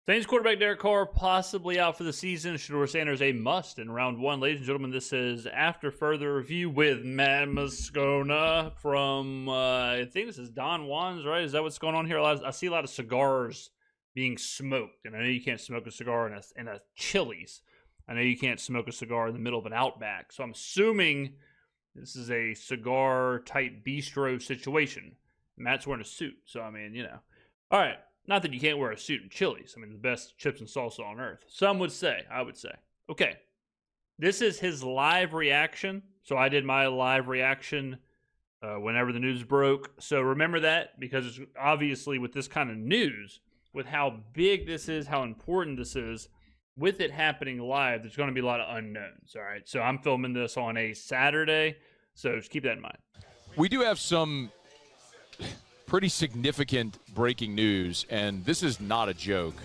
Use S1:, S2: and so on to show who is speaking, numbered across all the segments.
S1: Saints quarterback Derek Carr possibly out for the season. Shedeur Sanders a must in round one. Ladies and gentlemen, this is After Further Review with Matt Moscona from, I think this is Don Juan's, right? Is that what's going on here? I see a lot of cigars being smoked, and I know you can't smoke a cigar in a Chili's. I know you can't smoke a cigar in the middle of an Outback. So I'm assuming this is a cigar-type bistro situation. Matt's wearing a suit, so I mean, All right. Not that you can't wear a suit in Chili's. I mean, the best chips and salsa on earth. Some would say, I would say. Okay. This is his live reaction. So I did my live reaction whenever the news broke. So remember that, because it's obviously with this kind of news, with how big this is, how important this is, with it happening live, there's going to be a lot of unknowns. All right. So I'm filming this on a Saturday. So just keep that in mind.
S2: We do have some pretty significant breaking news, and this is not a joke.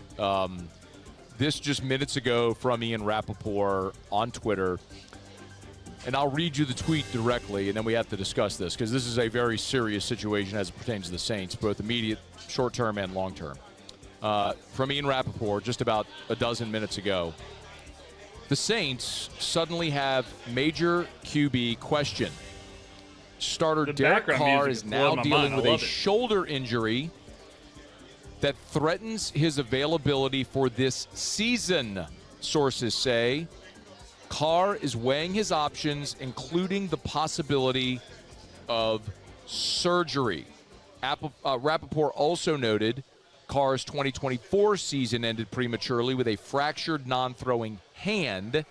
S2: This just minutes ago from Ian Rappaport on Twitter, and I'll read you the tweet directly, and then we have to discuss this, because this is a very serious situation as it pertains to the Saints, both immediate, short-term, and long-term. From Ian Rappaport just about a dozen minutes ago, the Saints suddenly have major QB question. Starter Derek Carr is now dealing with a shoulder injury that threatens his availability for this season, sources say. Carr is weighing his options, including the possibility of surgery. Rappaport also noted Carr's 2024 season ended prematurely with a fractured non-throwing hand.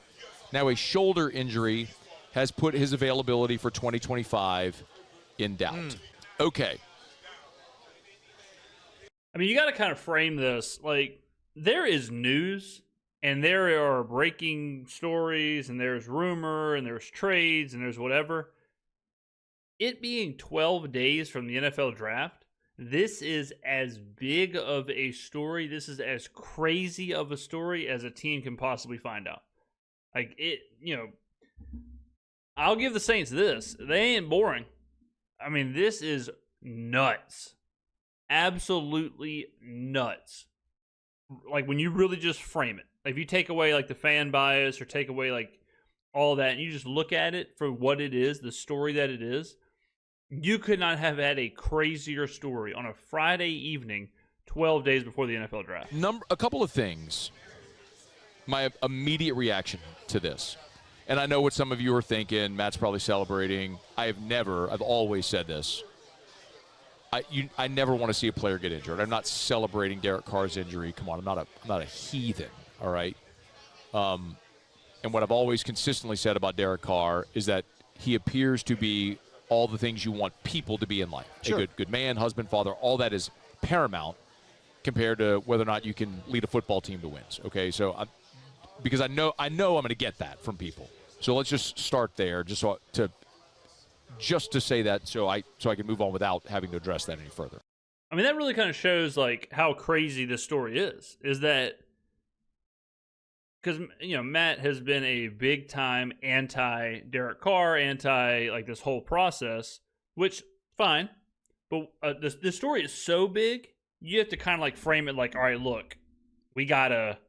S2: Now a shoulder injury has put his availability for 2025 in doubt. Okay.
S1: I mean, you got to kind of frame this. Like, there is news, and there are breaking stories, and there's rumor, and there's trades, and there's whatever. It being 12 days from the NFL draft, this is as big of a story, this is as crazy of a story as a team can possibly find out. Like, I'll give the Saints this. They ain't boring. I mean, this is nuts. Absolutely nuts. Like, when you really just frame it. Like, if you take away, like, the fan bias or take away, like, all that, and you just look at it for what it is, the story that it is, you could not have had a crazier story on a Friday evening 12 days before the NFL draft.
S2: A couple of things. My immediate reaction to this. And I know what some of you are thinking. Matt's probably celebrating. I've always said this. I never want to see a player get injured. I'm not celebrating Derek Carr's injury. Come on, I'm not a heathen, all right? And what I've always consistently said about Derek Carr is that he appears to be all the things you want people to be in life. Sure. A good man, husband, father, all that is paramount compared to whether or not you can lead a football team to wins. Okay, so because I know I'm going to get that from people. So let's just start there, just to say that, so I can move on without having to address that any further.
S1: I mean, that really kind of shows like how crazy this story is. Is that because Matt has been a big time anti Derek Carr, anti like this whole process, which fine, but the story is so big, you have to kind of like frame it like, all right, look, we gotta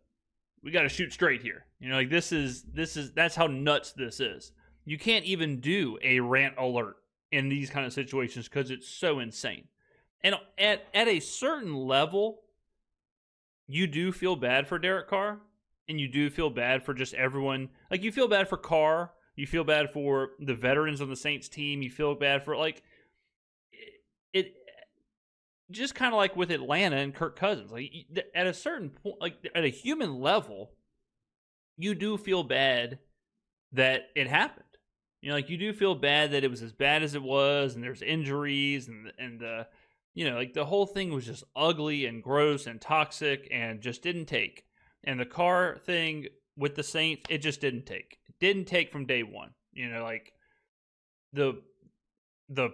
S1: shoot straight here. Like that's how nuts this is. You can't even do a rant alert in these kind of situations because it's so insane. And at a certain level, you do feel bad for Derek Carr, and you do feel bad for just everyone. Like, you feel bad for Carr, you feel bad for the veterans on the Saints team, you feel bad for, like, it just kind of like with Atlanta and Kirk Cousins. Like, at a certain point, like, at a human level, you do feel bad that it happened. Like, you do feel bad that it was as bad as it was, and there's injuries, and like, the whole thing was just ugly and gross and toxic and just didn't take. And the Carr thing with the Saints, it just didn't take. It didn't take from day one. Like, the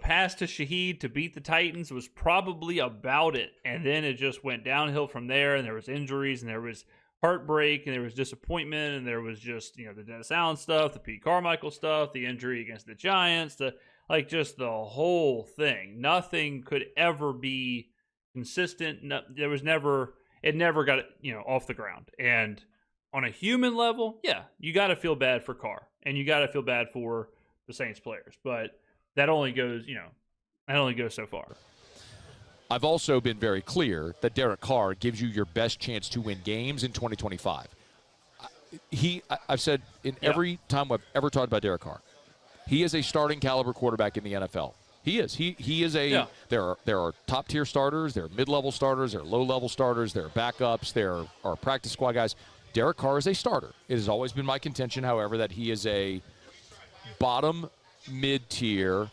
S1: pass to Shaheed to beat the Titans was probably about it. And then it just went downhill from there, and there was injuries, and there was heartbreak, and there was disappointment, and there was just, the Dennis Allen stuff, the Pete Carmichael stuff, the injury against the Giants, just the whole thing. Nothing could ever be consistent. No, there was never, it never got off the ground. And on a human level, yeah, you got to feel bad for Carr, and you got to feel bad for the Saints players, but that only goes so far.
S2: I've also been very clear that Derek Carr gives you your best chance to win games in 2025. I've said every time I've ever talked about Derek Carr, he is a starting caliber quarterback in the NFL. He is. He is a. Yeah. There are top tier starters. There are mid level starters. There are low level starters. There are backups. There are practice squad guys. Derek Carr is a starter. It has always been my contention, however, that he is a bottom mid tier,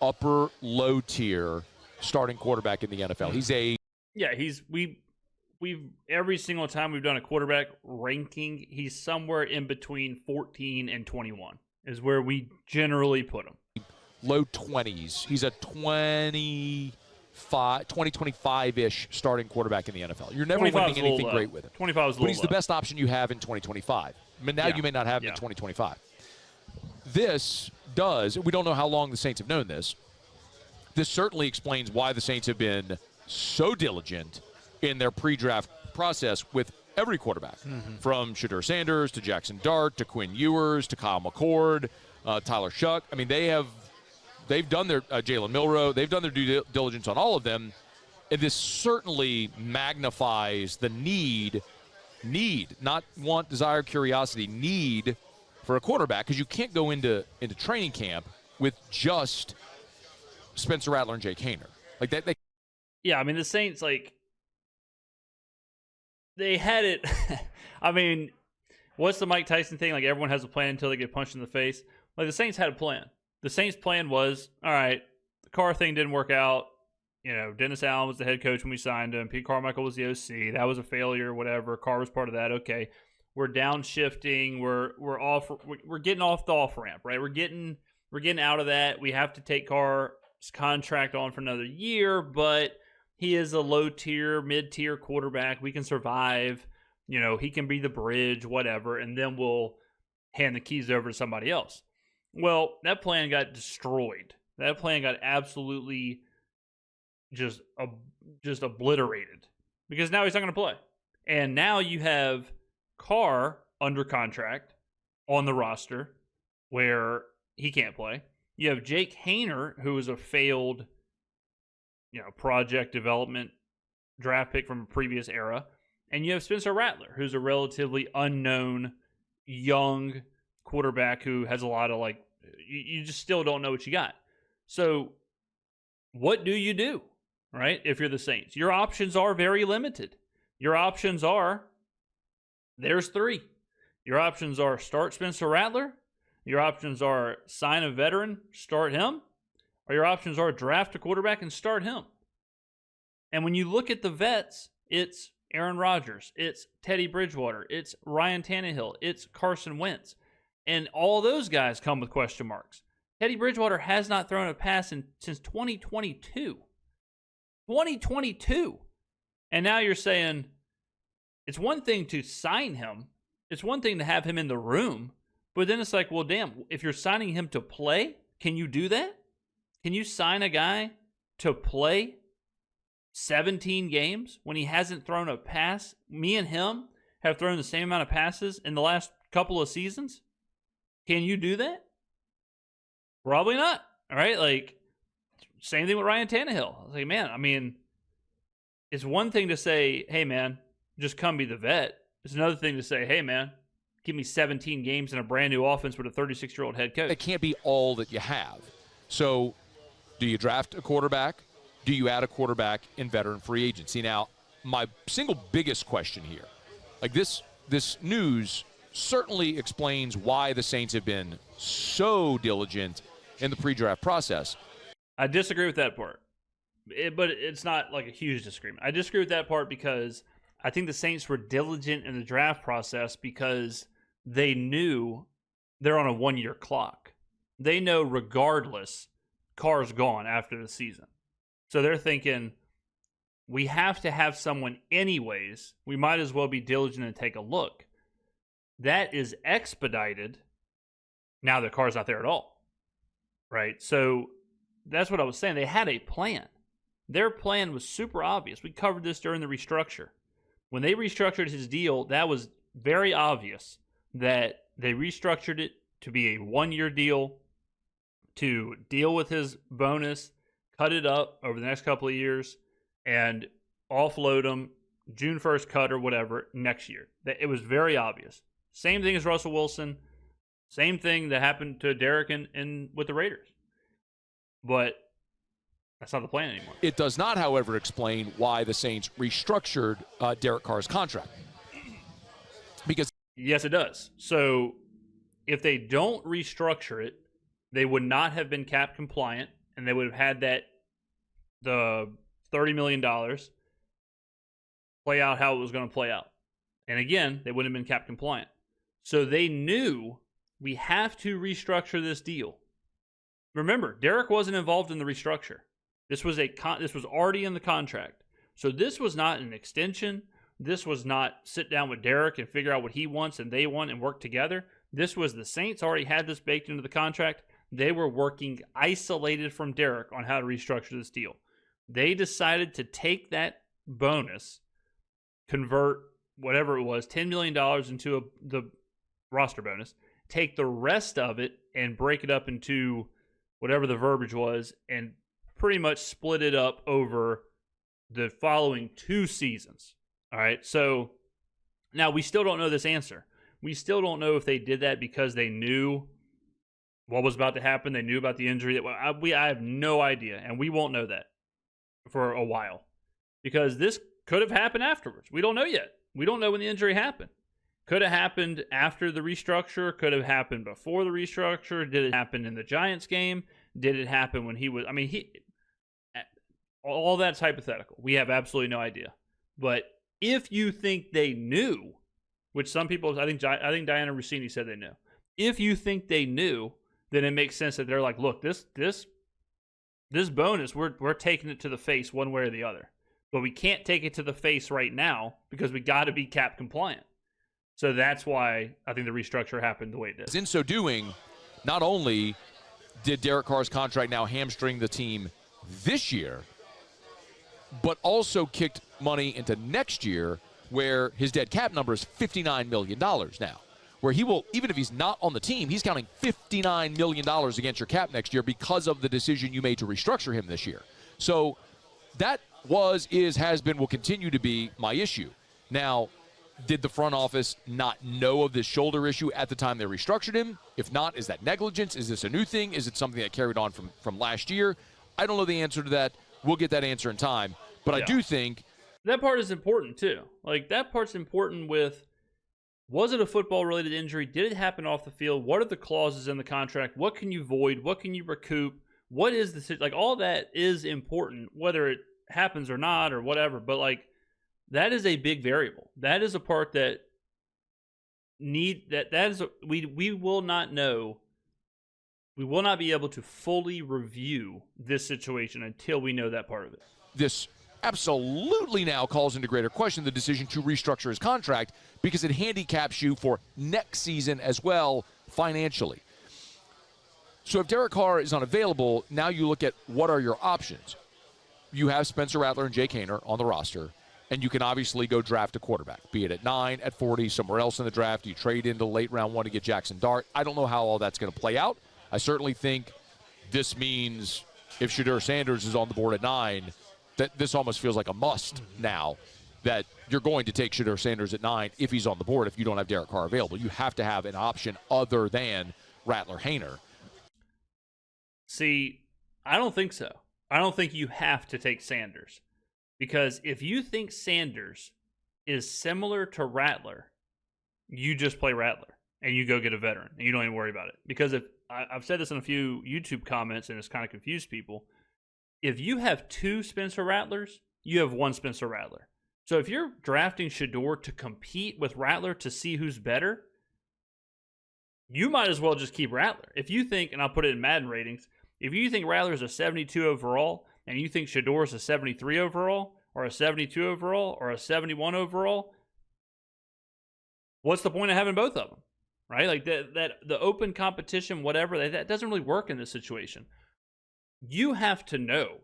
S2: upper low tier starting quarterback in the NFL.
S1: We've every single time we've done a quarterback ranking, he's somewhere in between 14 and 21 is where we generally put him.
S2: Low 20s. He's a 25-ish starting quarterback in the NFL. You're never winning anything great with him.
S1: 25 is low.
S2: But he's the best option you have in 2025. I mean, now you may not have him in 2025. This does, we don't know how long the Saints have known this. This certainly explains why the Saints have been so diligent in their pre-draft process with every quarterback, from Shedeur Sanders to Jackson Dart to Quinn Ewers to Kyle McCord, Tyler Shuck. I mean, they've done their Jalen Milroe. They've done their due diligence on all of them, and this certainly magnifies the need, not want, desire, curiosity, need for a quarterback, because you can't go into training camp with just Spencer Rattler and Jake Haener like that.
S1: Yeah, I mean the Saints they had it. I mean, what's the Mike Tyson thing? Like, everyone has a plan until they get punched in the face. Like, the Saints had a plan. The Saints' plan was, all right, the Carr thing didn't work out. Dennis Allen was the head coach when we signed him. Pete Carmichael was the OC. That was a failure, whatever. Carr was part of that. Okay, we're downshifting. We're getting off the off ramp, right? We're getting out of that. We have to take Carr's contract on for another year, but he is a low-tier, mid-tier quarterback. We can survive. He can be the bridge, whatever, and then we'll hand the keys over to somebody else. Well, that plan got destroyed. That plan got absolutely just obliterated, because now he's not going to play. And now you have Carr under contract on the roster where he can't play. You have Jake Haener, who is a failed project development draft pick from a previous era. And you have Spencer Rattler, who's a relatively unknown young quarterback who has a lot of you just still don't know what you got. So what do you do, right? If you're the Saints, your options are very limited. Your options are, there's three. Your options are start Spencer Rattler. Your options are sign a veteran, start him. Or your options are draft a quarterback and start him. And when you look at the vets, it's Aaron Rodgers, it's Teddy Bridgewater, it's Ryan Tannehill, it's Carson Wentz. And all those guys come with question marks. Teddy Bridgewater has not thrown a pass since 2022. 2022. And now you're saying it's one thing to sign him. It's one thing to have him in the room. But then it's like, well, damn, if you're signing him to play, can you do that? Can you sign a guy to play 17 games when he hasn't thrown a pass? Me and him have thrown the same amount of passes in the last couple of seasons. Can you do that? Probably not. All right, same thing with Ryan Tannehill. I was like, man, I mean, it's one thing to say, hey, man, just come be the vet. It's another thing to say, hey, man, give me 17 games in a brand new offense with a 36-year-old head coach.
S2: It can't be all that you have. So do you draft a quarterback? Do you add a quarterback in veteran free agency? Now, my single biggest question here, this news certainly explains why the Saints have been so diligent in the pre-draft process.
S1: I disagree with that part, but it's not like a huge disagreement. I disagree with that part because I think the Saints were diligent in the draft process because they knew they're on a one-year clock. They know regardless, Carr's gone after the season. So they're thinking, we have to have someone anyways. We might as well be diligent and take a look. That is expedited now that Carr's not there at all. Right? So that's what I was saying. They had a plan. Their plan was super obvious. We covered this during the restructure. When they restructured his deal, that was very obvious that they restructured it to be a 1-year deal, to deal with his bonus, cut it up over the next couple of years, and offload him June 1st cut or whatever next year. It was very obvious. Same thing as Russell Wilson. Same thing that happened to Derek and with the Raiders. But that's not the plan anymore.
S2: It does not, however, explain why the Saints restructured Derek Carr's contract. Because
S1: yes, it does. So if they don't restructure it, they would not have been cap compliant, and they would have had the $30 million play out how it was going to play out. And again, they wouldn't have been cap compliant. So they knew we have to restructure this deal. Remember, Derek wasn't involved in the restructure. This was already in the contract. So this was not an extension. This was not sit down with Derek and figure out what he wants and they want and work together. This was the Saints already had this baked into the contract. They were working isolated from Derek on how to restructure this deal. They decided to take that bonus, convert whatever it was, $10 million into the roster bonus, take the rest of it and break it up into whatever the verbiage was, and pretty much split it up over the following 2 seasons. All right, so now we still don't know this answer. We still don't know if they did that because they knew what was about to happen. They knew about the injury. I have no idea, and we won't know that for a while because this could have happened afterwards. We don't know yet. We don't know when the injury happened. Could have happened after the restructure. Could have happened before the restructure. Did it happen in the Giants game? Did it happen when he was... I mean, all that's hypothetical. We have absolutely no idea. But if you think they knew, which some people... I think Diana Rossini said they knew. If you think they knew, then it makes sense that they're like, look, this bonus, we're taking it to the face one way or the other. But we can't take it to the face right now because we got to be cap compliant. So that's why I think the restructure happened the way it did.
S2: In so doing, not only did Derek Carr's contract now hamstring the team this year, but also kicked money into next year where his dead cap number is $59 million now. Where he will, even if he's not on the team, he's counting $59 million against your cap next year because of the decision you made to restructure him this year. So that was, is, has been, will continue to be my issue. Now, did the front office not know of this shoulder issue at the time they restructured him? If not, is that negligence? Is this a new thing? Is it something that carried on from last year? I don't know the answer to that. We'll get that answer in time. But yeah. I do think
S1: that part is important too. Like that part's important with, was it a football-related injury? Did it happen off the field? What are the clauses in the contract? What can you void? What can you recoup? What is the, like, all that is important, whether it happens or not or whatever. But like, that is a big variable. That is a part that we will not know. We will not be able to fully review this situation until we know that part of it.
S2: This absolutely now calls into greater question the decision to restructure his contract because it handicaps you for next season as well financially. So if Derek Carr is unavailable, now you look at what are your options. You have Spencer Rattler and Jake Haener on the roster. And you can obviously go draft a quarterback, be it at 9, at 40, somewhere else in the draft. You trade into late round 1 to get Jackson Dart. I don't know how all that's going to play out. I certainly think this means if Shedeur Sanders is on the board at 9, that this almost feels like a must now that you're going to take Shedeur Sanders at 9 if he's on the board if you don't have Derek Carr available. You have to have an option other than Rattler Haener.
S1: See, I don't think so. I don't think you have to take Sanders. Because if you think Sanders is similar to Rattler, you just play Rattler and you go get a veteran and you don't even worry about it. Because if I've said this in a few YouTube comments and it's kind of confused people. If you have 2 Spencer Rattlers, you have 1 Spencer Rattler. So if you're drafting Shedeur to compete with Rattler to see who's better, you might as well just keep Rattler. If you think, and I'll put it in Madden ratings, if you think Rattler's a 72 overall, and you think Shedeur's a 73 overall, or a 72 overall, or a 71 overall, what's the point of having both of them, right? Like the open competition, whatever, that doesn't really work in this situation. You have to know,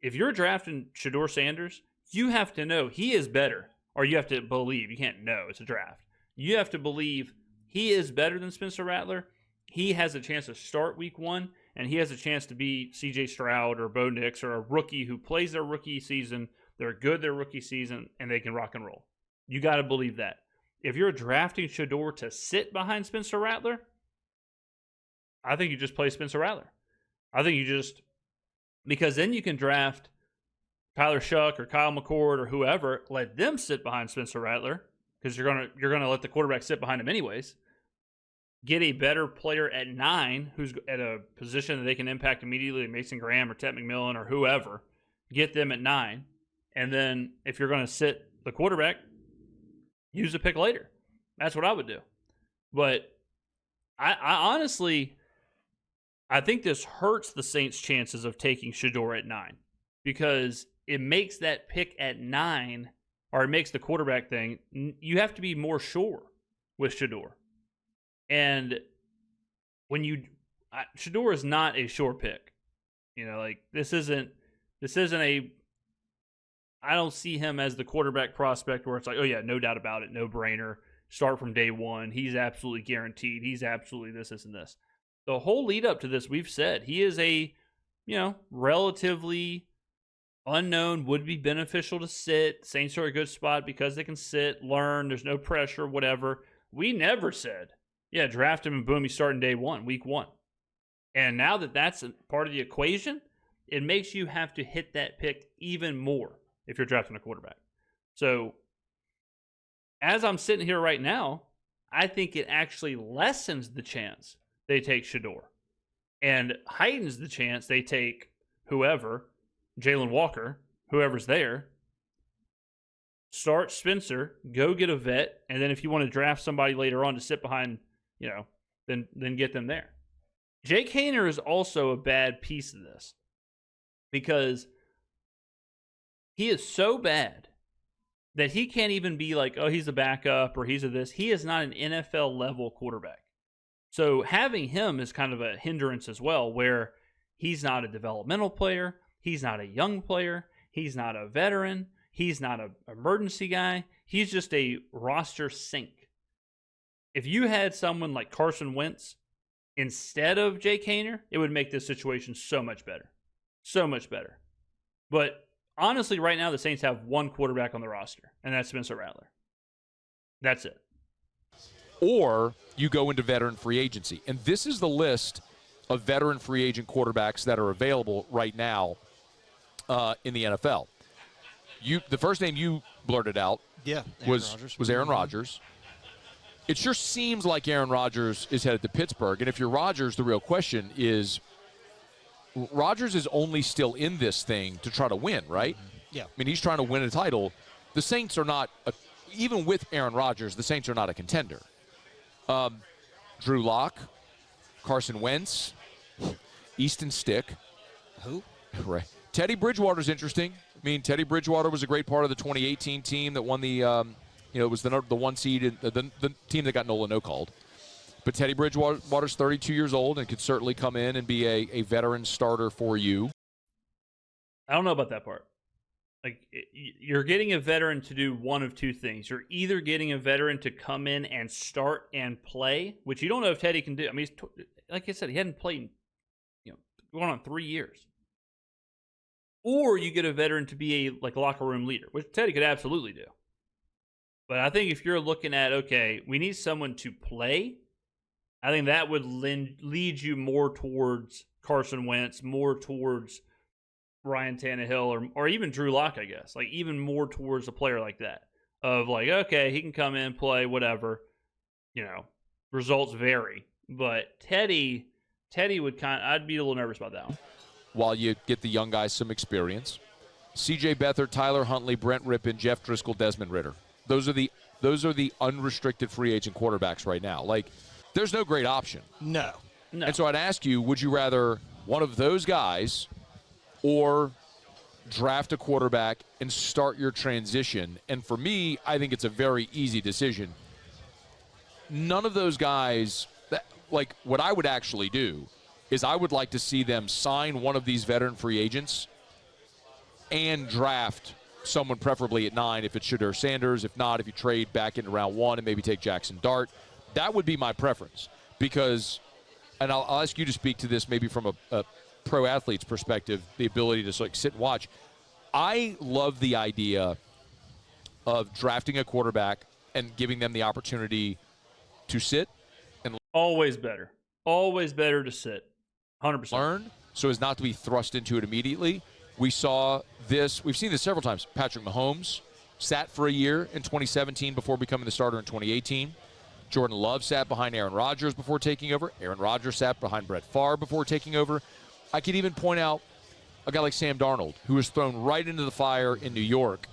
S1: if you're drafting Shedeur Sanders, you have to know he is better or you have to believe. You can't know. It's a draft. You have to believe he is better than Spencer Rattler. He has a chance to start week 1, and he has a chance to be C.J. Stroud or Bo Nix or a rookie who plays their rookie season. They're good their rookie season, and they can rock and roll. You got to believe that. If you're drafting Shedeur to sit behind Spencer Rattler, I think you just play Spencer Rattler. I think you just, because then you can draft Tyler Shuck or Kyle McCord or whoever, let them sit behind Spencer Rattler, because you're gonna let the quarterback sit behind him anyways. Get a better player at 9 who's at a position that they can impact immediately, Mason Graham or Ted McMillan or whoever. Get them at 9. And then if you're going to sit the quarterback, use the pick later. That's what I would do. But I honestly, I think this hurts the Saints' chances of taking Shedeur at 9, because it makes that pick at 9, or it makes the quarterback thing, you have to be more sure with Shedeur. And when Shedeur is not a sure pick. Like this isn't a, I don't see him as the quarterback prospect where it's like, oh yeah, no doubt about it, no brainer, start from day 1. He's absolutely guaranteed. He's absolutely this, and this. The whole lead up to this, we've said he is a, relatively unknown, would be beneficial to sit. Saints are a good spot because they can sit, learn, there's no pressure, whatever. We never said, yeah, draft him and boom, he's starting day 1, week 1. And now that that's a part of the equation, it makes you have to hit that pick even more if you're drafting a quarterback. So as I'm sitting here right now, I think it actually lessens the chance they take Shedeur and heightens the chance they take whoever, Jalen Walker, whoever's there. Start Spencer, go get a vet, and then if you want to draft somebody later on to sit behind, then get them there. Jake Haener is also a bad piece of this because he is so bad that he can't even be like, oh, he's a backup or he's a this. He is not an NFL level quarterback. So having him is kind of a hindrance as well, where he's not a developmental player. He's not a young player. He's not a veteran. He's not an emergency guy. He's just a roster sink. If you had someone like Carson Wentz instead of Jake Haener, it would make this situation so much better. So much better. But honestly, right now, the Saints have one quarterback on the roster, and that's Spencer Rattler. That's it.
S2: Or you go into veteran free agency. And this is the list of veteran free agent quarterbacks that are available right now in the NFL. The first name you blurted out was Aaron Rodgers. It sure seems like Aaron Rodgers is headed to Pittsburgh. And if you're Rodgers, the real question is, Rodgers is only still in this thing to try to win, right?
S3: Yeah.
S2: I mean, he's trying to win a title. The Saints are not, even with Aaron Rodgers, the Saints are not a contender. Drew Lock, Carson Wentz, Easton Stick.
S3: Who?
S2: Right. Teddy Bridgewater's interesting. I mean, Teddy Bridgewater was a great part of the 2018 team that won the, it was the one seed, the team that got Nola no-called. But Teddy Bridgewater's 32 years old and could certainly come in and be a veteran starter for you.
S1: I don't know about that part. Like, you're getting a veteran to do one of two things. You're either getting a veteran to come in and start and play, which you don't know if Teddy can do. I mean, like I said, he hadn't played, going on 3 years. Or you get a veteran to be a locker room leader, which Teddy could absolutely do. But I think if you're looking at, okay, we need someone to play, I think that would lead you more towards Carson Wentz, more towards Ryan Tannehill, or even Drew Lock, I guess. Like, even more towards a player like that. Of like, okay, he can come in, play, whatever. Results vary. But Teddy would I'd be a little nervous about that one.
S2: While you get the young guys some experience. C.J. Beathard, Tyler Huntley, Brent Rippon, Jeff Driscoll, Desmond Ridder. Those are the unrestricted free agent quarterbacks right now. Like, there's no great option.
S3: No.
S2: And so I'd ask you, would you rather one of those guys or draft a quarterback and start your transition? And for me, I think it's a very easy decision. None of those guys, what I would actually do is I would like to see them sign one of these veteran free agents and draft someone preferably at 9 if it's Shedeur Sanders. If not, if you trade back into round 1 and maybe take Jackson Dart. That would be my preference because, and I'll ask you to speak to this maybe from a pro athlete's perspective, the ability to sit and watch. I love the idea of drafting a quarterback and giving them the opportunity to sit and
S1: always better to sit 100%
S2: learn so as not to be thrust into it immediately. We've seen this several times. Patrick Mahomes sat for a year in 2017 before becoming the starter in 2018. Jordan Love sat behind Aaron Rodgers before taking over. Aaron Rodgers sat behind Brett Favre before taking over. I could even point out a guy like Sam Darnold, who was thrown right into the fire in New York.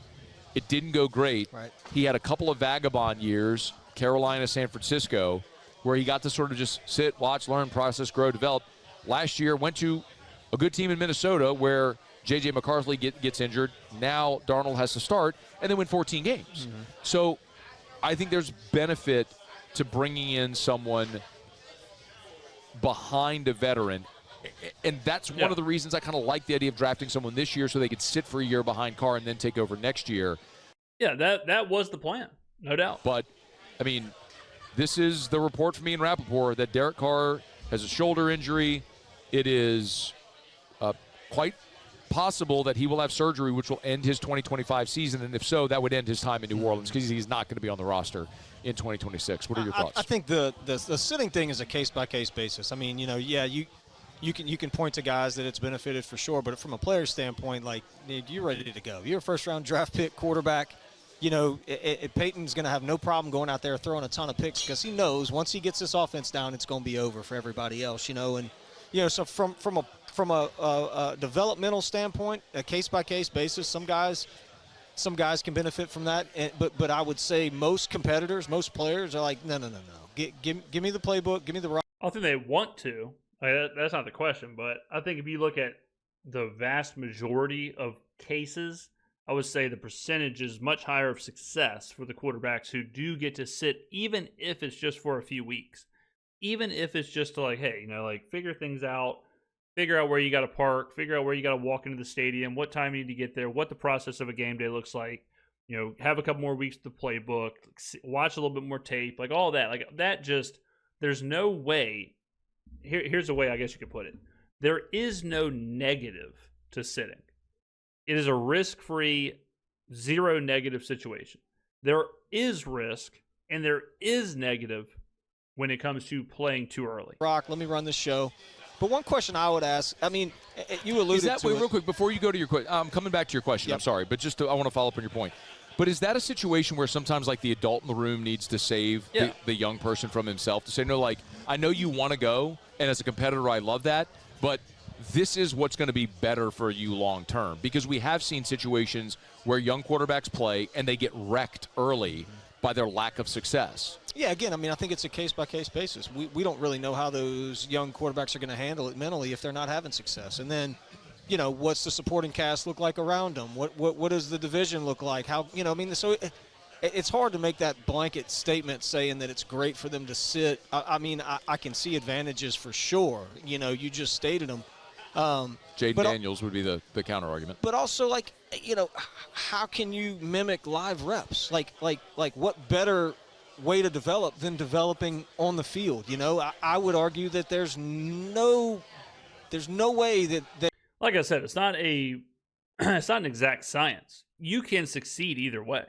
S2: It didn't go great.
S3: Right.
S2: He had a couple of vagabond years, Carolina, San Francisco, where he got to sort of just sit, watch, learn, process, grow, develop. Last year, went to a good team in Minnesota where J.J. McCarthy gets injured. Now Darnold has to start and then win 14 games. Mm-hmm. So I think there's benefit to bringing in someone behind a veteran. And that's one of the reasons I kind of like the idea of drafting someone this year so they could sit for a year behind Carr and then take over next year.
S1: Yeah, that was the plan, no doubt.
S2: But, I mean, this is the report from Ian Rappaport that Derek Carr has a shoulder injury. It is quite possible that he will have surgery, which will end his 2025 season. And if so, that would end his time in New Orleans because he's not going to be on the roster in 2026. What are your thoughts?
S3: I think the sitting thing is a case-by-case basis. I mean, you can point to guys that it's benefited for sure, but from a player standpoint, like, you're ready to go. You're a first-round draft pick quarterback. Peyton's going to have no problem going out there throwing a ton of picks because he knows once he gets this offense down, it's going to be over for everybody else. So from a developmental standpoint, a case-by-case basis, some guys can benefit from that. But I would say most competitors, most players are like, no. Give me the playbook, give me the rock.
S1: I think they want to. That's not the question, but I think if you look at the vast majority of cases, I would say the percentage is much higher of success for the quarterbacks who do get to sit, even if it's just for a few weeks. Even if it's just to figure things out, figure out where you got to park, figure out where you got to walk into the stadium, what time you need to get there, what the process of a game day looks like, have a couple more weeks to playbook, watch a little bit more tape, all that. There's no way. Here's the way I guess you could put it. There is no negative to sitting. It is a risk-free, zero negative situation. There is risk and there is negative when it comes to playing too early.
S3: Rock, let me run this show. But one question I would ask, I mean, you alluded to it.
S2: Real quick, before you go to your question, I'm coming back to your question. Yep. I'm sorry, but I want to follow up on your point. But is that a situation where sometimes the adult in the room needs to save the young person from himself to say, no, I know you want to go, and as a competitor, I love that, but this is what's going to be better for you long term? Because we have seen situations where young quarterbacks play and they get wrecked early by their lack of success.
S3: Yeah, again, I mean, I think it's a case-by-case basis. We don't really know how those young quarterbacks are going to handle it mentally if they're not having success. And then, what's the supporting cast look like around them? What does the division look like? How, so it's hard to make that blanket statement saying that it's great for them to sit. I can see advantages for sure. You just stated them.
S2: Jade Daniels would be the counter argument.
S3: But also, how can you mimic live reps? What better way to develop than developing on the field? I would argue that there's no way that
S1: like I said, it's not an exact science. You can succeed either way,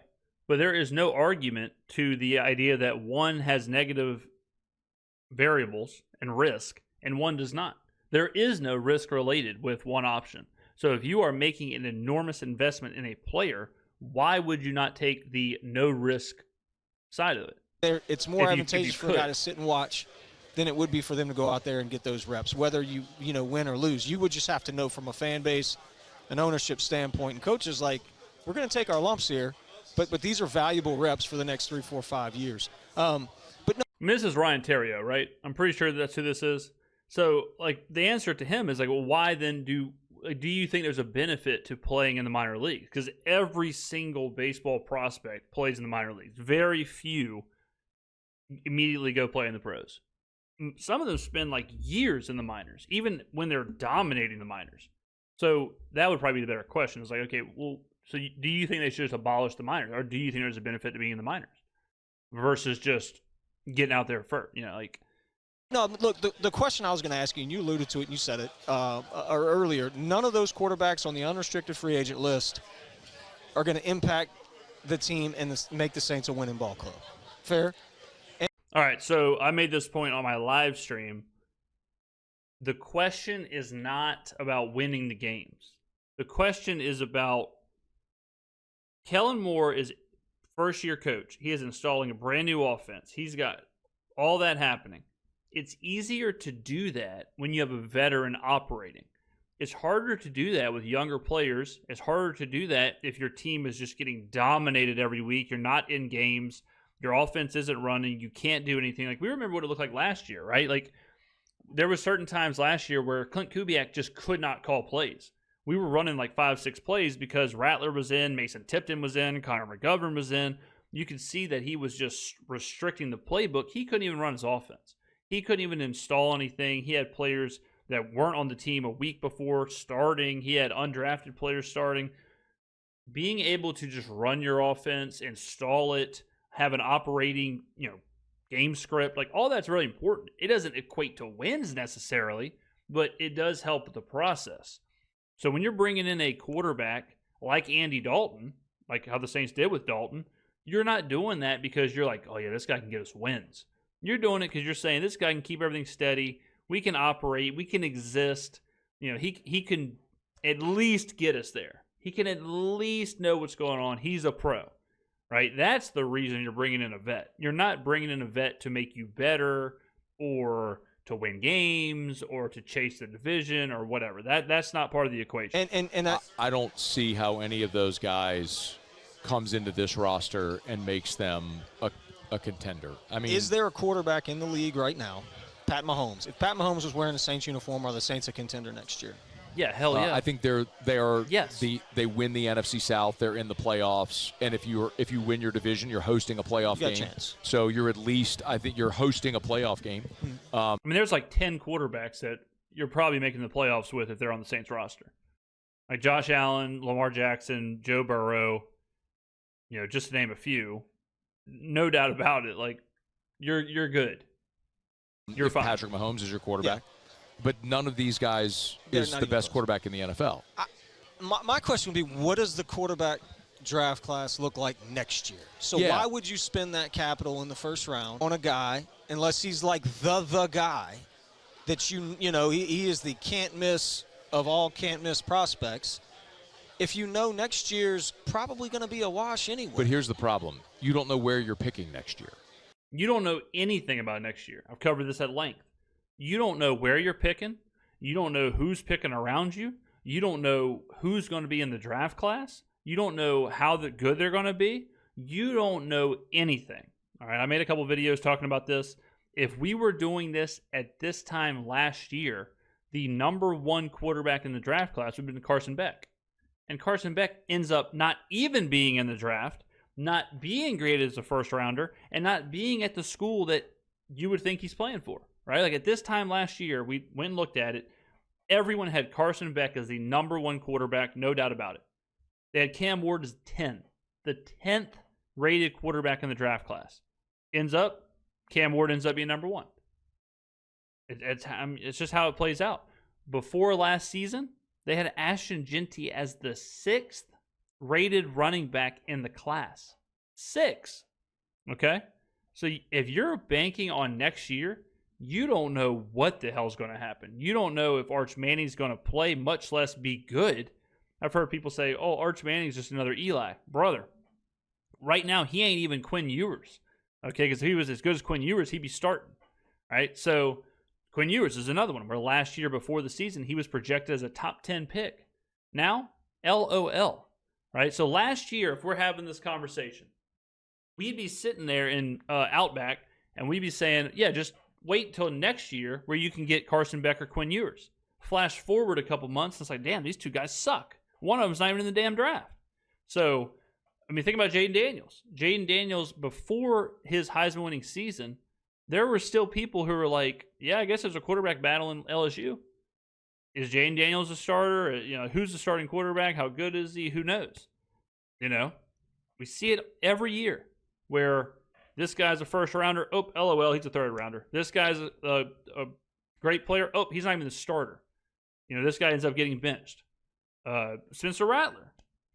S1: but there is no argument to the idea that one has negative variables and risk and one does not. There is no risk related with one option. So if you are making an enormous investment in a player, why would you not take the no risk side of it?
S3: It's more advantageous for a guy to sit and watch than it would be for them to go out there and get those reps, whether you win or lose. You would just have to know from a fan base, an ownership standpoint, and coaches we're going to take our lumps here, but these are valuable reps for the next 3, 4, 5 years. But no.
S1: This is Ryan Terrio, right? I'm pretty sure that's who this is. So, the answer to him is well, why then do you think there's a benefit to playing in the minor leagues? Because every single baseball prospect plays in the minor leagues. Very few immediately go play in the pros. Some of them spend years in the minors, even when they're dominating the minors. So that would probably be the better question. It's okay, well, So do you think they should just abolish the minors, or do you think there's a benefit to being in the minors versus just getting out there first?
S3: No, look, the question I was going to ask you, and you alluded to it and you said it earlier, none of those quarterbacks on the unrestricted free agent list are going to impact the team and make the Saints a winning ball club. Fair?
S1: All right, so I made this point on my live stream. The question is not about winning the games. The question is about Kellen Moore is first-year coach. He is installing a brand-new offense. He's got all that happening. It's easier to do that when you have a veteran operating. It's harder to do that with younger players. It's harder to do that if your team is just getting dominated every week. You're not in games. Your offense isn't running. You can't do anything. Like, we remember what it looked like last year, right? Like, there were certain times last year where Clint Kubiak just could not call plays. We were running like 5-6 plays because Rattler was in, Mason Tipton was in, Connor McGovern was in. You could see that he was just restricting the playbook. He couldn't even run his offense. He couldn't even install anything. He had players that weren't on the team a week before starting. He had undrafted players starting. Being able to just run your offense, install it, have an operating, game script, like all that's really important. It doesn't equate to wins necessarily, but it does help with the process. So when you're bringing in a quarterback like Andy Dalton, like how the Saints did with Dalton, you're not doing that because you're like, oh yeah, this guy can get us wins. You're doing it because you're saying this guy can keep everything steady. We can operate. We can exist. He can at least get us there. He can at least know what's going on. He's a pro, right? That's the reason you're bringing in a vet. You're not bringing in a vet to make you better or to win games or to chase the division or whatever. That's not part of the equation.
S3: And
S2: I don't see how any of those guys comes into this roster and makes them a contender. I mean,
S3: is there a quarterback in the league right now, Pat Mahomes? If Pat Mahomes was wearing the Saints uniform, are the Saints a contender next year?
S1: Yeah, hell yeah.
S2: I think they are.
S1: Yes.
S2: They win the NFC South. They're in the playoffs, and if you win your division, you're hosting a playoff game.
S3: You got a chance.
S2: So you're at least, I think, you're hosting a playoff game.
S1: I mean, there's like 10 quarterbacks that you're probably making the playoffs with if they're on the Saints roster, like Josh Allen, Lamar Jackson, Joe Burrow. Just to name a few. No doubt about it. Like, you're good. You're fine.
S2: Patrick Mahomes is your quarterback. Yeah. But none of these guys is the best quarterback in the NFL.
S3: My question would be, what does the quarterback draft class look like next year? So why would you spend that capital in the first round on a guy unless he's like the guy that he is the can't miss of all can't miss prospects? If next year's probably going to be a wash anyway.
S2: But here's the problem. You don't know where you're picking next year.
S1: You don't know anything about next year. I've covered this at length. You don't know where you're picking. You don't know who's picking around you. You don't know who's going to be in the draft class. You don't know how good they're going to be. You don't know anything. All right, I made a couple videos talking about this. If we were doing this at this time last year, the number one quarterback in the draft class would have been Carson Beck. And Carson Beck ends up not even being in the draft, not being graded as a first-rounder, and not being at the school that you would think he's playing for, right? Like at this time last year, we went and looked at it. Everyone had Carson Beck as the number one quarterback, no doubt about it. They had Cam Ward as 10, the 10th rated quarterback in the draft class. Cam Ward ends up being number one. It's just how it plays out. Before last season, they had Ashton Genty as the 6th rated running back in the class. 6. Okay? So if you're banking on next year, you don't know what the hell's going to happen. You don't know if Arch Manning's going to play, much less be good. I've heard people say, oh, Arch Manning's just another Eli. Brother, right now he ain't even Quinn Ewers. Okay, because if he was as good as Quinn Ewers, he'd be starting. Right? So Quinn Ewers is another one where last year before the season, he was projected as a top 10 pick. Now, LOL. Right? So last year, if we're having this conversation, we'd be sitting there in Outback, and we'd be saying, yeah, just wait until next year where you can get Carson Beck or Quinn Ewers. Flash forward a couple months, it's like, damn, these two guys suck. One of them's not even in the damn draft. So, I mean, think about Jaden Daniels. Jaden Daniels, before his Heisman-winning season, there were still people who were like, yeah, I guess there's a quarterback battle in LSU. Is Jaden Daniels a starter? Who's the starting quarterback? How good is he? Who knows? We see it every year where this guy's a first rounder. Oh, LOL, he's a third rounder. This guy's a great player. Oh, he's not even the starter. This guy ends up getting benched. Spencer Rattler,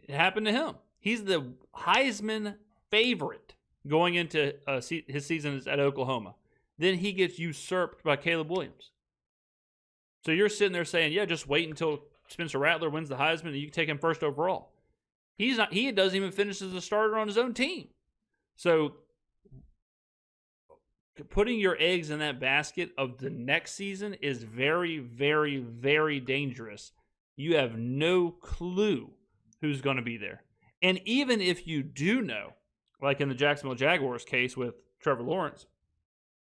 S1: it happened to him. He's the Heisman favorite going into his season at Oklahoma. Then he gets usurped by Caleb Williams. So you're sitting there saying, yeah, just wait until Spencer Rattler wins the Heisman and you can take him first overall. He doesn't even finish as a starter on his own team. So putting your eggs in that basket of the next season is very, very, very dangerous. You have no clue who's going to be there. And even if you do know, like in the Jacksonville Jaguars case with Trevor Lawrence,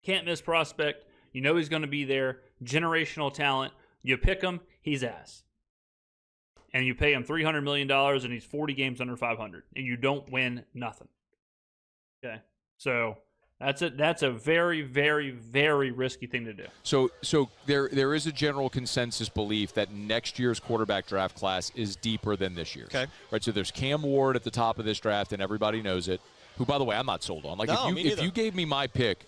S1: can't miss prospect, he's going to be there, generational talent, you pick him, he's ass. And you pay him $300 million and he's 40 games under 500 and you don't win nothing. Okay. So that's a very, very, very risky thing to do.
S2: So there is a general consensus belief that next year's quarterback draft class is deeper than this year's.
S3: Okay.
S2: Right. So there's Cam Ward at the top of this draft, and everybody knows it. Who, by the way, I'm not sold on. Like if you gave me my pick,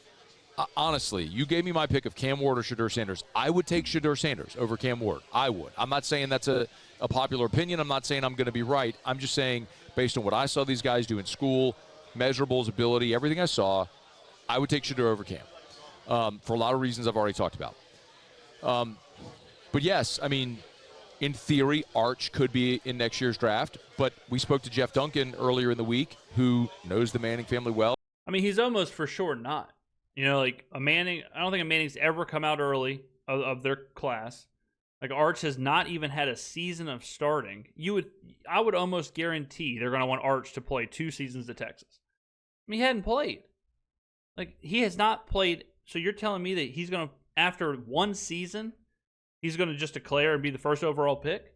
S2: honestly, you gave me my pick of Cam Ward or Shedeur Sanders, I would take Shedeur Sanders over Cam Ward. I would. I'm not saying that's a popular opinion. I'm not saying I'm going to be right. I'm just saying based on what I saw these guys do in school, measurables, ability, everything I saw, I would take Shedeur over Cam for a lot of reasons I've already talked about. But yes, I mean, in theory, Arch could be in next year's draft. But we spoke to Jeff Duncan earlier in the week, who knows the Manning family well.
S1: I mean, he's almost for sure not. Like a Manning, I don't think a Manning's ever come out early of their class. Like Arch has not even had a season of starting. I would almost guarantee they're going to want Arch to play 2 seasons at Texas. I mean, he hadn't played. Like, he has not played. So you're telling me that he's going to, after 1 season, he's going to just declare and be the first overall pick?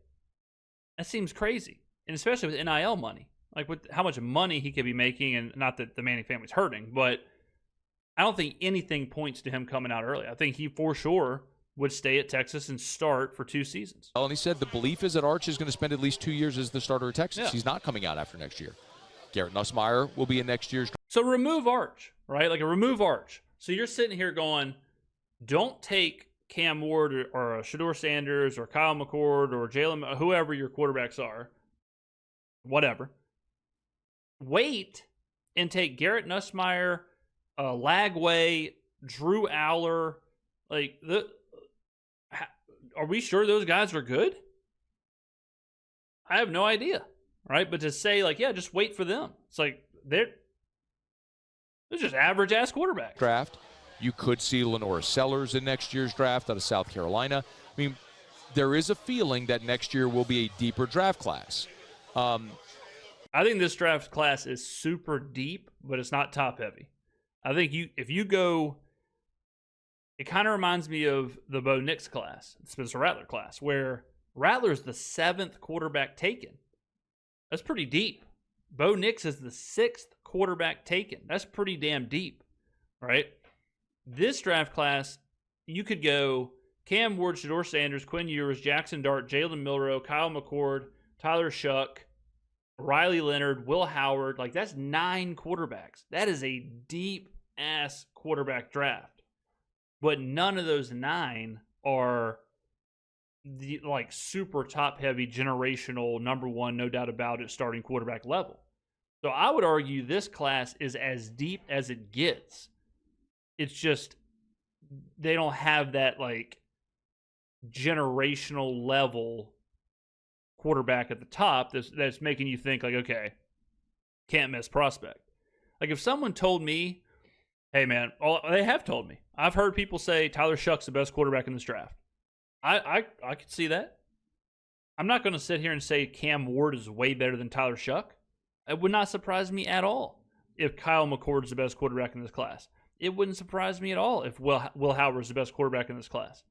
S1: That seems crazy. And especially with NIL money. Like, with how much money he could be making, and not that the Manning family's hurting, but I don't think anything points to him coming out early. I think he, for sure, would stay at Texas and start for 2 seasons.
S2: Well, and he said the belief is that Arch is going to spend at least 2 years as the starter at Texas.
S1: Yeah.
S2: He's not coming out after next year. Garrett Nussmeier will be in next year's.
S1: So remove Arch, right? Remove Arch. So you're sitting here going, don't take Cam Ward or Shedeur Sanders or Kyle McCord or Jalen, whoever your quarterbacks are, whatever. Wait and take Garrett Nussmeier, Lagway, Drew Aller. Are we sure those guys are good? I have no idea, right? But to say, just wait for them. It's like, they're just average-ass quarterbacks.
S2: Draft. You could see Lenora Sellers in next year's draft out of South Carolina. I mean, there is a feeling that next year will be a deeper draft class.
S1: I think this draft class is super deep, but it's not top-heavy. I think if you go, it kind of reminds me of the Bo Nix class, the Spencer Rattler class, where Rattler's the 7th quarterback taken. That's pretty deep. Bo Nix is the 6th quarterback taken. That's pretty damn deep, right? This draft class, you could go Cam Ward, Shedeur Sanders, Quinn Ewers, Jackson Dart, Jalen Milroe, Kyle McCord, Tyler Shuck, Riley Leonard, Will Howard. That's 9 quarterbacks. That is a deep-ass quarterback draft. But none of those 9 are the super top-heavy, generational, number one, no doubt about it, starting quarterback level. So I would argue this class is as deep as it gets. It's just they don't have that generational level quarterback at the top that's making you think okay, can't miss prospect. If someone told me, hey man, they have told me. I've heard people say Tyler Shuck's the best quarterback in this draft. I could see that. I'm not going to sit here and say Cam Ward is way better than Tyler Shuck. It would not surprise me at all if Kyle McCord is the best quarterback in this class. It wouldn't surprise me at all if Will Howard is the best quarterback in this class.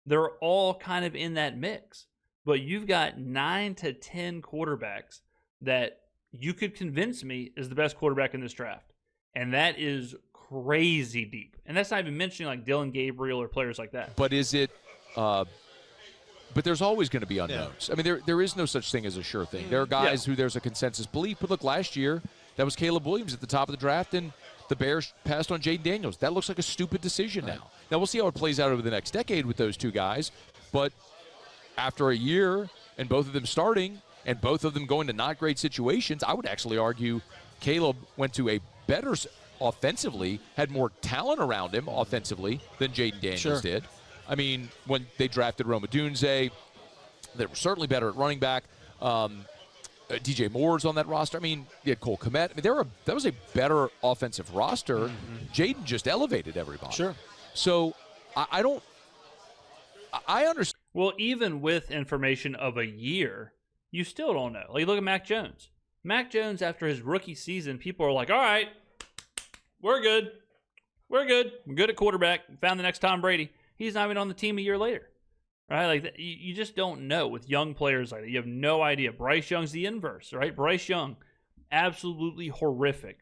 S1: They're all kind of in that mix. But you've got 9 to 10 quarterbacks that you could convince me is the best quarterback in this draft. And that is crazy deep. And that's not even mentioning Dylan Gabriel or players like that.
S2: But is it but there's always going to be unknowns. I mean, there is no such thing as a sure thing. There are guys who there's a consensus belief. But look, last year, that was Caleb Williams at the top of the draft, and the Bears passed on Jaden Daniels. That looks like a stupid decision now. Now, we'll see how it plays out over the next decade with those two guys. But after a year and both of them starting and both of them going to not great situations, I would actually argue Caleb went to a better offensively, had more talent around him offensively than Jaden Daniels did. I mean, when they drafted Rome Odunze, they were certainly better at running back. DJ Moore's on that roster. I mean, you had Cole Kmet. I mean, that was a better offensive roster. Jaden just elevated everybody.
S3: Sure.
S2: So I understand.
S1: Well, even with information of a year, you still don't know. Like, look at Mac Jones. Mac Jones, after his rookie season, people are like, all right, we're good. We're good. We're good at quarterback. Found the next Tom Brady. He's not even on the team a year later. Right? Like, you just don't know with young players like that. You have no idea. Bryce Young's the inverse, right? Bryce Young, absolutely horrific.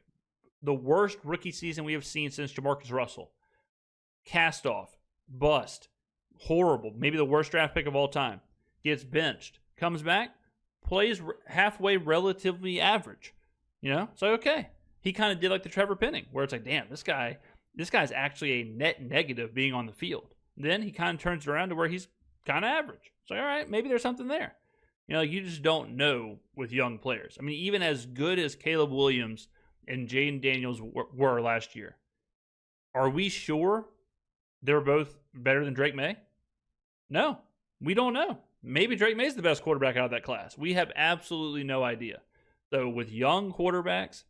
S1: The worst rookie season we have seen since Jamarcus Russell. Cast off. Bust. Horrible. Maybe the worst draft pick of all time. Gets benched. Comes back. Plays halfway relatively average. You know? So, okay. He kind of did like the Trevor Penning, where it's like, damn, this guy's actually a net negative being on the field. Then he kind of turns it around to where he's kind of average. So, all right, maybe there's something there. You know, you just don't know with young players. I mean, even as good as Caleb Williams and Jaden Daniels were last year, are we sure they're both better than Drake May? No, we don't know. Maybe Drake May's the best quarterback out of that class. We have absolutely no idea. So, with young quarterbacks,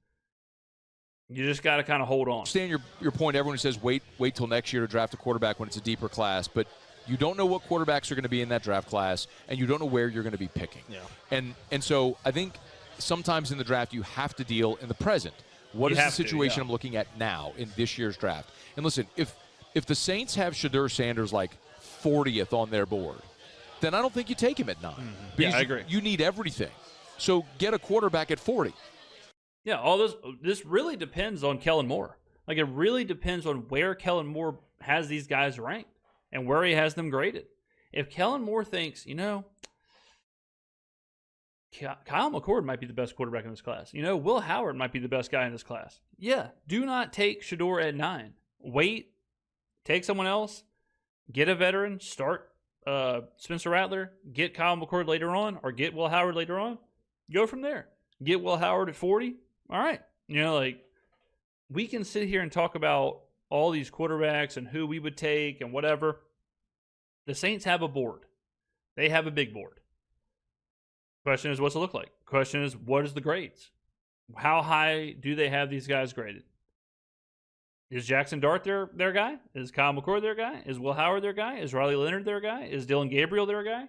S1: you just got to kind of hold on.
S2: I understand your point. Everyone says wait till next year to draft a quarterback when it's a deeper class, but you don't know what quarterbacks are going to be in that draft class, and you don't know where you're going to be picking.
S3: Yeah.
S2: And so I think sometimes in the draft you have to deal in the present. What is the situation I'm looking at now in this year's draft? And listen, if the Saints have Shedeur Sanders like 40th on their board, then I don't think you take him at 9.
S1: Yeah, I agree.
S2: You need everything. So get a quarterback at 40.
S1: Yeah, this really depends on Kellen Moore. Like, it really depends on where Kellen Moore has these guys ranked and where he has them graded. If Kellen Moore thinks, you know, Kyle McCord might be the best quarterback in this class. You know, Will Howard might be the best guy in this class. Yeah, do not take Shedeur at 9. Wait, take someone else, get a veteran, start Spencer Rattler, get Kyle McCord later on, or get Will Howard later on. Go from there. Get Will Howard at 40. All right. You know, like, we can sit here and talk about all these quarterbacks and who we would take and whatever. The Saints have a board. They have a big board. Question is, what's it look like? Question is, what is the grades? How high do they have these guys graded? Is Jackson Dart their guy? Is Kyle McCord their guy? Is Will Howard their guy? Is Riley Leonard their guy? Is Dylan Gabriel their guy?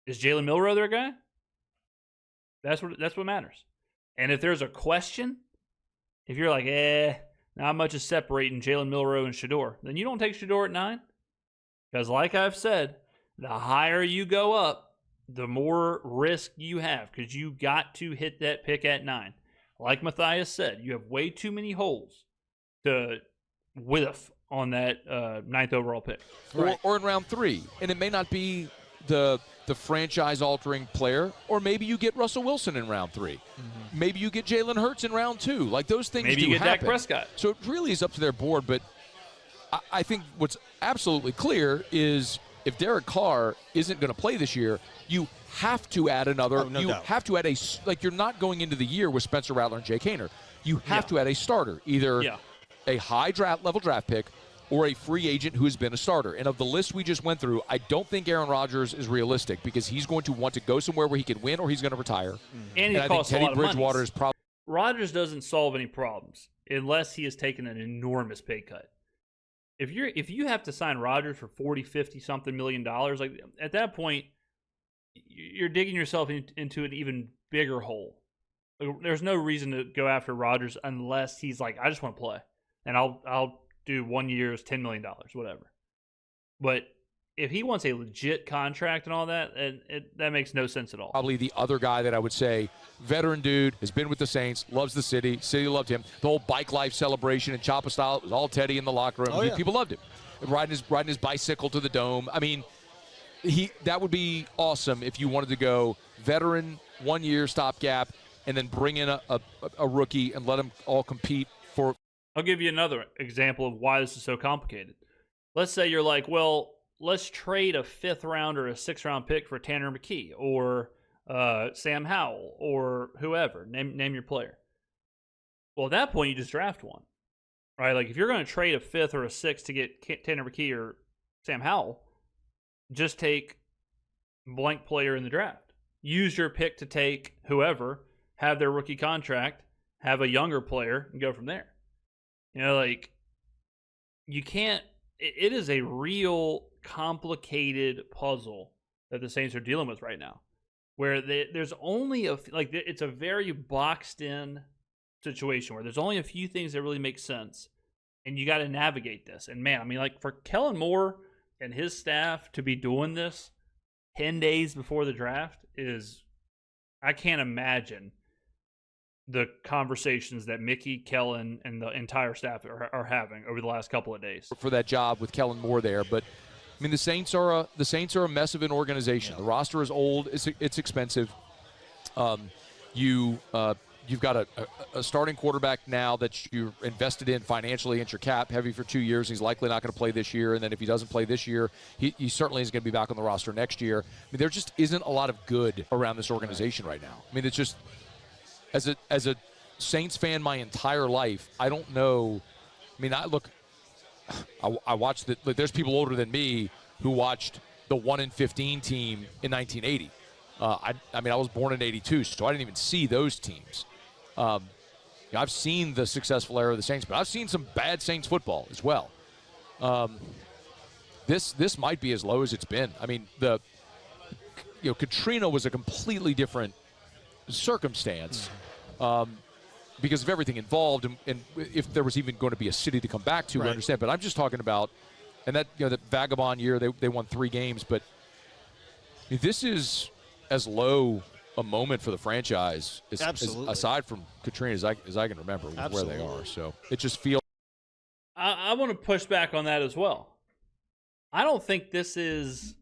S1: Is Jalen Milroe their guy? That's what matters. And if there's a question, if you're like, not much is separating Jalen Milroe and Shedeur, then you don't take Shedeur at 9. Because like I've said, the higher you go up, the more risk you have. Because you got to hit that pick at 9. Like Matthias said, you have way too many holes to whiff on that 9th overall pick.
S2: Right. Or in round 3. And it may not be the franchise-altering player, or maybe you get Russell Wilson in round 3. Maybe you get Jalen Hurts in round 2. Like, those things
S1: maybe
S2: do
S1: you get
S2: happen.
S1: Dak Prescott.
S2: So it really is up to their board, but I think what's absolutely clear is if Derek Carr isn't going to play this year, you have to add another. Have to add you're not going into the year with Spencer Rattler and Jake Haener. You have to add a starter, either a high level draft pick or a free agent who has been a starter. And of the list we just went through, I don't think Aaron Rodgers is realistic because he's going to want to go somewhere where he can win or he's going to retire.
S1: And
S2: I think Teddy Bridgewater is probably.
S1: Rodgers doesn't solve any problems unless he has taken an enormous pay cut. If you have to sign Rodgers for 40, 50 something $1 million, like, at that point, you're digging yourself into an even bigger hole. There's no reason to go after Rodgers unless he's like, I just want to play, and I'll do 1 year's $10 million, whatever. But if he wants a legit contract and all that, that makes no sense at all.
S2: Probably the other guy that I would say, veteran dude, has been with the Saints, loves the city loved him. The whole bike life celebration and Choppa style, it was all Teddy in the locker room. People loved him. Riding his bicycle to the dome. I mean, that would be awesome if you wanted to go veteran, 1 year stopgap, and then bring in a rookie and let them all compete for.
S1: I'll give you another example of why this is so complicated. Let's say you're like, well, let's trade a 5th round or a 6th round pick for Tanner McKee or Sam Howell or whoever. Name your player. Well, at that point, you just draft one, right? Like if you're going to trade a 5th or a 6th to get Tanner McKee or Sam Howell, just take blank player in the draft. Use your pick to take whoever, have their rookie contract, have a younger player, and go from there. You know, like, you can't, it is a real complicated puzzle that the Saints are dealing with right now, where there's only it's a very boxed in situation where there's only a few things that really make sense, and you got to navigate this. And man, I mean, like, for Kellen Moore and his staff to be doing this 10 days before the draft I can't imagine the conversations that Mickey, Kellen, and the entire staff are having over the last couple of days
S2: for that job with Kellen Moore there. But I mean, the Saints are a mess of an organization. The roster is old. It's expensive. You've got a starting quarterback now that you invested in financially into your cap heavy for 2 years. He's likely not going to play this year, and then if he doesn't play this year, he certainly is going to be back on the roster next year. I mean, there just isn't a lot of good around this organization right now. I mean, it's just as a Saints fan my entire life, I don't know. I mean, I watched there's people older than me who watched the 1-15 team in 1980. I mean, I was born in '82, so I didn't even see those teams. I've seen the successful era of the Saints, but I've seen some bad Saints football as well. This might be as low as it's been. I mean, Katrina was a completely different circumstance because of everything involved, and if there was even going to be a city to come back to, I understand. But I'm just talking about, and that that vagabond year they won 3 games, but this is as low a moment for the franchise aside from Katrina as I can remember where they are. So it just feels.
S1: I want to push back on that as well. I don't think this isn't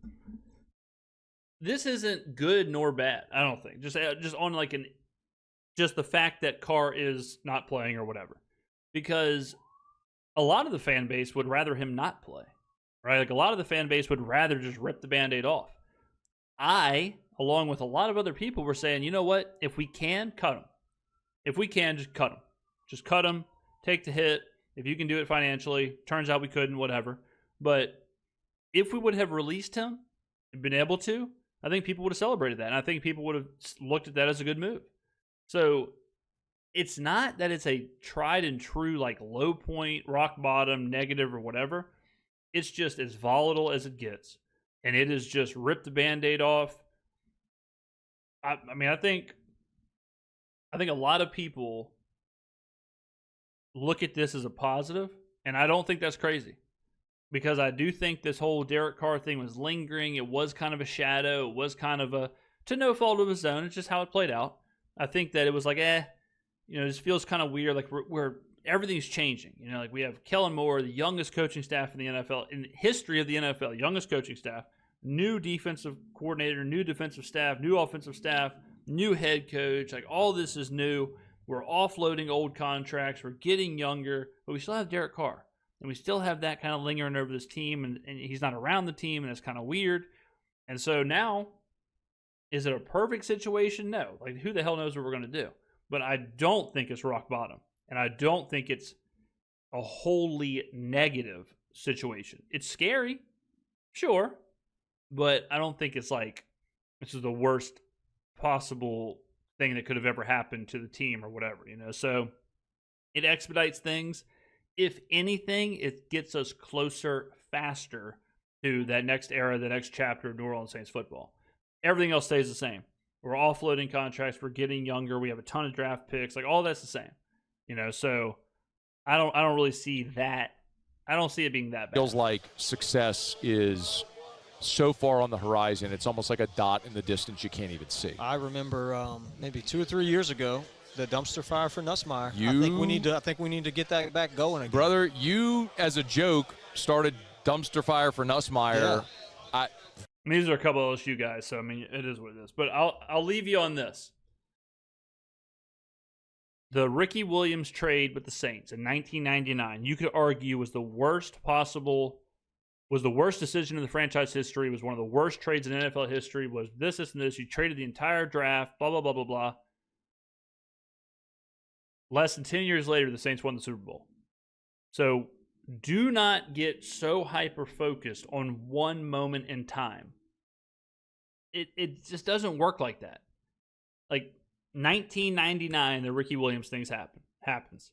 S1: good nor bad. I don't think just on just the fact that Carr is not playing or whatever, because a lot of the fan base would rather him not play, right? Like a lot of the fan base would rather just rip the Band-Aid off. Along with a lot of other people, were saying, you know what? If we can, cut him. If we can, just cut him. Just cut him. Take the hit. If you can do it financially. Turns out we couldn't, whatever. But if we would have released him and been able to, I think people would have celebrated that. And I think people would have looked at that as a good move. So it's not that it's a tried and true, like, low point, rock bottom, negative, or whatever. It's just as volatile as it gets. And it is just rip the Band-Aid off. I mean, I think a lot of people look at this as a positive, and I don't think that's crazy, because I do think this whole Derek Carr thing was lingering. It was kind of a shadow. It was kind of to no fault of his own. It's just how it played out. I think that it was like, this feels kind of weird. Like we're everything's changing. Like we have Kellen Moore, the youngest coaching staff in the NFL, in the history of the NFL, youngest coaching staff. New defensive coordinator, new defensive staff, new offensive staff, new head coach. Like, all this is new. We're offloading old contracts. We're getting younger, but we still have Derek Carr. And we still have that kind of lingering over this team, and he's not around the team, and it's kind of weird. And so now, is it a perfect situation? No. Like, who the hell knows what we're going to do? But I don't think it's rock bottom, and I don't think it's a wholly negative situation. It's scary, sure. But I don't think it's like this is the worst possible thing that could have ever happened to the team or whatever, So it expedites things. If anything, it gets us closer, faster to that next era, the next chapter of New Orleans Saints football. Everything else stays the same. We're offloading contracts. We're getting younger. We have a ton of draft picks. Like, all that's the same, So I don't really see that. I don't see it being that bad.
S2: Feels like success is so far on the horizon, it's almost like a dot in the distance you can't even see.
S3: I remember maybe 2 or 3 years ago, the dumpster fire for Nussmeier. I think we need to get that back going again.
S2: Brother, you as a joke started dumpster fire for Nussmeier.
S3: Yeah.
S1: I mean, these are a couple of LSU guys, so I mean, it is what it is. But I'll leave you on this. The Ricky Williams trade with the Saints in 1999, you could argue was the worst decision in the franchise history, was one of the worst trades in NFL history, was this, and this. You traded the entire draft, blah, blah, blah, blah, blah. Less than 10 years later, the Saints won the Super Bowl. So do not get so hyper-focused on one moment in time. It just doesn't work like that. Like 1999, the Ricky Williams things happens.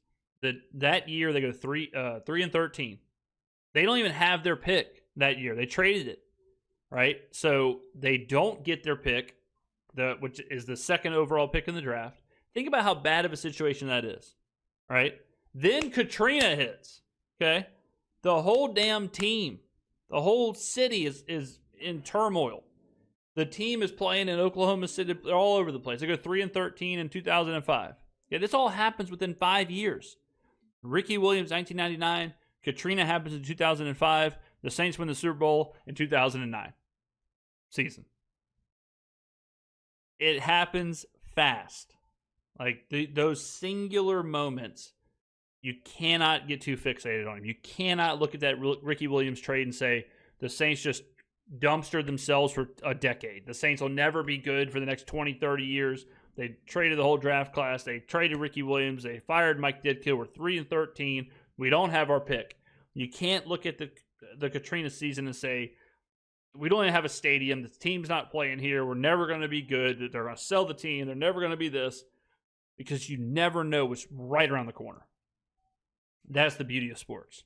S1: That year they go 3-13. They don't even have their pick that year. They traded it, right? So they don't get their pick, which is the second overall pick in the draft. Think about how bad of a situation that is, right? Then Katrina hits, okay? The whole damn team, the whole city is in turmoil. The team is playing in Oklahoma City. They're all over the place. They go 3-13 in 2005. Yeah, this all happens within 5 years. Ricky Williams, 1999. Katrina happens in 2005. The Saints win the Super Bowl in 2009 season. It happens fast. Like those singular moments, you cannot get too fixated on them. You cannot look at that Ricky Williams trade and say the Saints just dumpstered themselves for a decade. The Saints will never be good for the next 20, 30 years. They traded the whole draft class. They traded Ricky Williams. They fired Mike Ditka. We're 3-13. We don't have our pick. You can't look at the Katrina season and say, we don't even have a stadium. The team's not playing here. We're never going to be good. They're going to sell the team. They're never going to be this, because you never know what's right around the corner. That's the beauty of sports.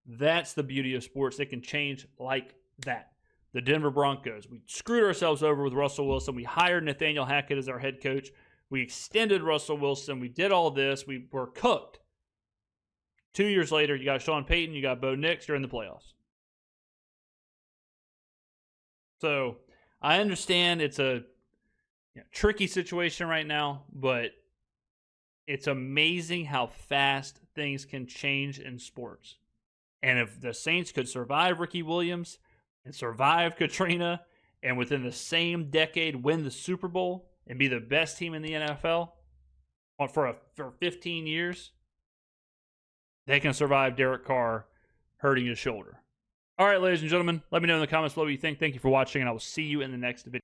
S1: That's the beauty of sports. They can change like that. The Denver Broncos, we screwed ourselves over with Russell Wilson. We hired Nathaniel Hackett as our head coach. We extended Russell Wilson. We did all this. We were cooked. 2 years later, you got Sean Payton, you got Bo Nix, you're in the playoffs. So I understand it's a tricky situation right now, but it's amazing how fast things can change in sports. And if the Saints could survive Ricky Williams and survive Katrina and within the same decade win the Super Bowl and be the best team in the NFL for 15 years, they can survive Derek Carr hurting his shoulder. All right, ladies and gentlemen, let me know in the comments below what you think. Thank you for watching, and I will see you in the next video.